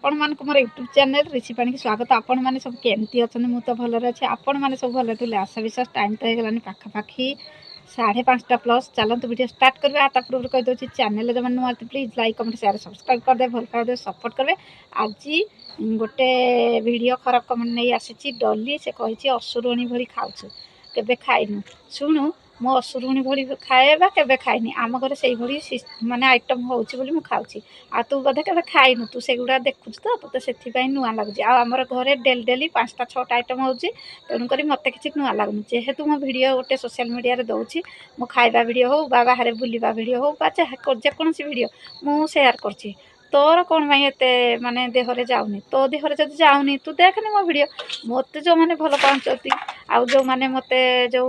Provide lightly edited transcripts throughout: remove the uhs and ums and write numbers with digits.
आपण मान मोर YouTube channel ऋषि पाणी की स्वागत। आपण मैंने सब केमती अच्छा मुझे तो भलरे अच्छे आपण मैंने सब भल थे आशा विश्वास टाइम तो होगा पाखापाखि 5:30 प्लस। चलते वीडियो स्टार्ट करेंगे। आता पूर्व कहीदे चैनल जो मैंने नुआ please like comment share subscribe करदे भल पाए सपोर्ट करेंगे। आज गोटे वीडियो खराब कमेंट नहीं आसी डली से कही असुरुणी भरी खाऊ केबे खाइनु शुणु मो असुरुणी भरी खाए केबे खाइनी आम घर से भली माने आइटम होची बोली मु खाऊची आ तू बोधे केबे खाइनु तू सेगुड़ा देखुच तो तोते से नुआ लगुच आमर घरे डेली डेली 5टा 6टा आइटम होची तेणुक मत कि नुआ लगुनि जेहेतु मो भिडियो गोटे सोशल मीडिया रे दउची मो खाइबा भिडियो हो बाहर बुलवा भिडियो हो जेकोसी भिडियो मु शेयर करची तोर कौन एते माने देहरे जाऊनी तो देहरे जब जाऊनी तू देखनी मो भिडियो मत जो मैंने भल पाँच आउ जो मैंने मत जो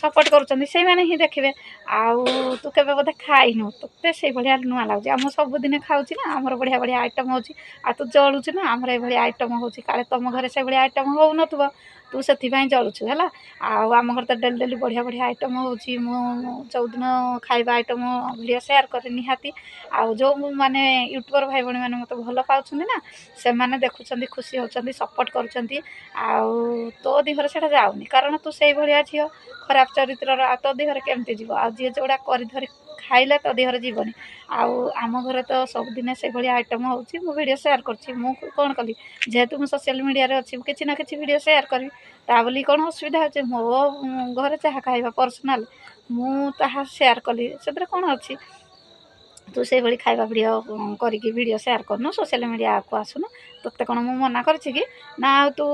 सपोर्ट करें ही देखिए आउ तू के बोधे खाइनु ते से भाया नुआ लगुच आम सबुदिन खाऊँ ना आमर बढ़िया बढ़िया आइटम होची आ तू जलुचु ना आमर ये आइटम होची काले तुम घरे से भाया आइटम हो न तू से जलुचु है आम घर तो डेली डेली बढ़िया बढ़िया आइटम होची जो दिन खाइबा आइटम वीडियो शेयर करे निहाती आउ जो माने यूट्यूबर भाई भाई मैंने मत भल पाँच ना से मैंने देखुं खुशी होती सपोर्ट कर तो देहरे से जाऊनी कारण तू से भाया झील खराब चरित्र तो देहरे केमती जीव आ जी जोड़ा कर धरी खाइले तो देहरे जीवनी आम घर तो सबुदिन से भाया आइटम होची मु वीडियो शेयर करछि मु कौन कली जेहेतु मुझे सोशल मीडिया रे अच्छी किसी ना किसी वीडियो शेयर करी ता बोली कौन असुविधा होचे मो घर जहाँ खाइबा पर्सनाल मु ताहा शेयर कली से कौन अच्छी तू से भाई खाइबा वीडियो करिकी वीडियो शेयर करनु सोशल मीडिया को आसुनु तोते कौन मु मना करछि कि ना तू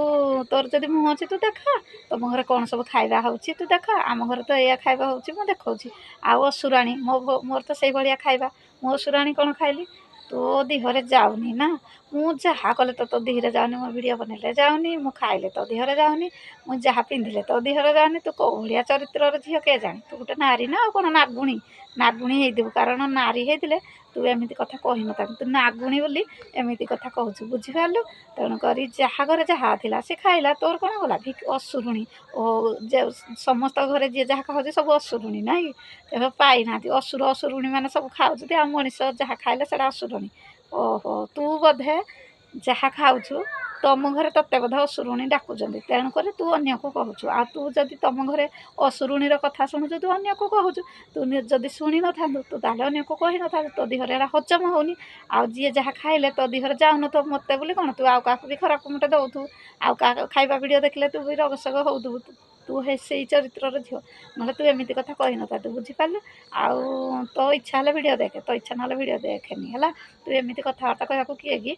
तोर जदि मुँह अच्छी तू देखा तुम घर कौन सब खाइबा होची तू देखा आम घर तो या खाइबा होची मु देखौछि आउ असुराणी मोर तो से भाया खाइबा मो असुराणी कौन खाइली तो देहरे जाऊनी ना मु जहाँ कले तो देहरे जाऊनी मो वीडियो बनैले जाऊनी मु खाइले तो देहरे जाऊनी मु जहाँ पिंधिले तो देहरे जाऊनी तू कौ भाया चरित्र झील के जानी तू गोटे नारी ना कौन नागुणी नागुणी हेदु कारण नारी हेतिले तू एमती कथा कही न तू नागुणी बोली एमती कथा कहूँ बुझिपारू तेणुक जहाँ घरे जहाँ थिला से खाइला तोर कौन गला असुरुणी समस्त घरे जी जहाँ खाऊ सब असुरुणी ना कि पाई ना असुर असुरुणी मैंने सब खाऊ आ मनीष जहाँ खाइले से असुरुणी ओहो तू बोधे जहाँ खाऊ तुम घरे तत्ते बोधे असुरुणी डाकुचंदी तेणुक तू अन्य को कहूँ आ तू जदि तुम घरे असुरुणीर कथा शुणुचु तू अन्य को कहूँ तू जदि शुणी न था तू ताले अन्य को कही न था तो देहरे हजम होनी आ जी जहाँ खाइले तो देहरे जाऊन तो मत बोली कौन तू आउ क्या भी खराब कमेंट दौथु आउ खाइबा वीडियो देखले तू भी रगसग होथु तू है से चरित्र झील ना तू एमती कथा कही न था तू बुझिपारू आउ तो इच्छा हेल्ले वीडियो देखे तो इच्छा ना वीडियो देखेनी है तू एमती कथबार्ता कहूँ किए कि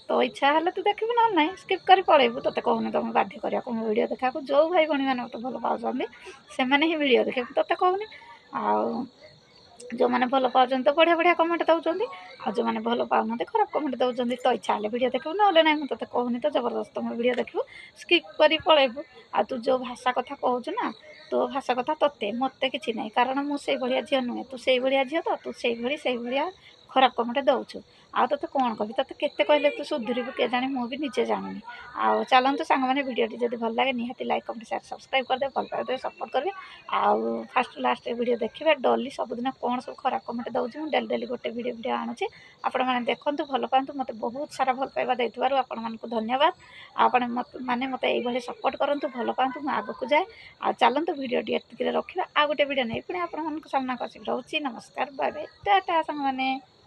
तो इच्छा हेल्ले तू देखिबू ना ना स्किप कर पड़ेबू तो कहूनी तुम बाध्य करा मो वीडियो देखा जो भाई भाई मैंने मत भल पाँच से मैंने ही वीडियो देखे तो कहूनी आउ जो मैंने भल पाँच तो बढ़िया बढ़िया कमेंट दौरान आ जो मैंने भल पाऊना खराब कमेंट दौरान तो इच्छा हेल्ले वीडियो देखू ना ना मुझे तो कहूनी तो जबरदस्त तुम वीडियो देखू स्किप कर पड़ेबू आ तू जो भाषा कथा कहूँ ना तो भाषा कथा तोते मत कि ना कारण मुझे भाया झील नुहे तू से भाया झील तो तू से भाया खराब कमेंट दौचु आ तो कौन कह तो केते कहले तू सुधरबू के जानी मुझे निजे जानी आउ चलतु सांग मैंने वीडियो जब भल लगे निहाती लाइक कमेंट शेयर सब्सक्राइब करदे भल पाए सपोर्ट करेंगे आउ फास्ट लास्ट वीडियो देखिए डली सबुदिन कौन सब खराब कमेंट दूसरी मुझे डेली डेली गोटे वीडियो आणुचे आपण मैंने देखूँ भल पातु मत बहुत सारा भल पाइबा देथिबारु आपण मानकु धन्यवाद आपण माने मत ये सपोर्ट करूँ भल पातु मुझे आगक जाए आ चलतु वीडियो टी रखा आ गोटे वीडियो नहीं पुणी आपण सामना कर रोचे नमस्कार बाय बाय टाटा सांग मैंने।